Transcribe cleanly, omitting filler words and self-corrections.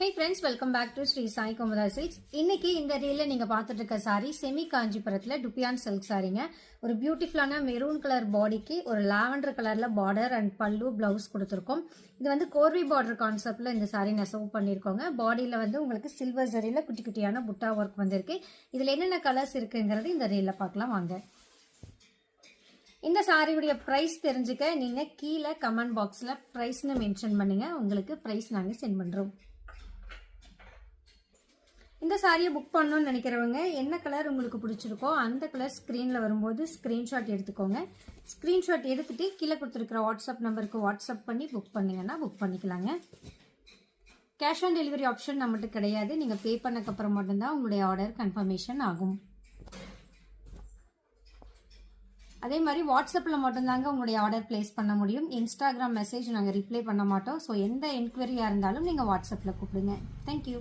Hey friends, welcome back to Sri Sai Kumara Silks. இன்னைக்கு இந்த ரீல்ல நீங்க பார்த்துட்டு இருக்க சாரி செமி காஞ்சிபுரத்துல டுபியான் சில்க் சாரிங்க. ஒரு பியூட்டிஃபுல்லான மெரூன் கலர் பாடிக்கு ஒரு லாவெண்டர் கலர்ல பார்டர் அண்ட் பல்லு பிளவுஸ் கொடுத்துருக்கோம். இது வந்து கோர்வி பார்டர் கான்செப்ட்ல இந்த சாரி நெசவு பண்ணிருக்கோங்க. பாடியில வந்து உங்களுக்கு சில்வர் ஜரியில குட்டி குட்டியான புட்டா ஒர்க் வந்திருக்கு. இதுல என்னென்ன கலர்ஸ் இருக்குங்கிறது இந்த ரீல்ல பார்க்கலாம் வாங்க. இந்த சாரியுடைய பிரைஸ் தெரிஞ்சுக்க நீங்க கீழே கமெண்ட் பாக்ஸ்ல பிரைஸ்னு மென்ஷன் பண்ணுங்க. உங்களுக்கு பிரைஸ் நாங்க சென்ட் பண்றோம். இந்த சாரியை புக் பண்ணணும்னு நினைக்கிறவங்க என்ன கலர் உங்களுக்கு பிடிச்சிருக்கோ அந்த கலர் ஸ்க்ரீனில் வரும்போது ஸ்க்ரீன்ஷாட் எடுத்துக்கோங்க. ஸ்க்ரீன்ஷாட் எடுத்துகிட்டு கீழே கொடுத்துருக்குற வாட்ஸ்அப் நம்பருக்கு வாட்ஸ்அப் பண்ணி புக் பண்ணிங்கன்னா புக் பண்ணிக்கலாங்க. கேஷ் ஆன் டெலிவரி ஆப்ஷன் நம்மகிட்ட கிடையாது. நீங்கள் பே பண்ணக்கப்புறம் மட்டும்தான் உங்களுடைய ஆர்டர் கன்ஃபர்மேஷன் ஆகும். அதே மாதிரி வாட்ஸ்அப்பில் மட்டும்தாங்க உங்களுடைய ஆர்டர் பிளேஸ் பண்ண முடியும். இன்ஸ்டாகிராம் மெசேஜ் நாங்கள் ரிப்ளை பண்ண மாட்டோம். ஸோ எந்த என்கொயரியாக இருந்தாலும் நீங்கள் வாட்ஸ்அப்பில் கூப்பிடுங்க. தேங்க்யூ.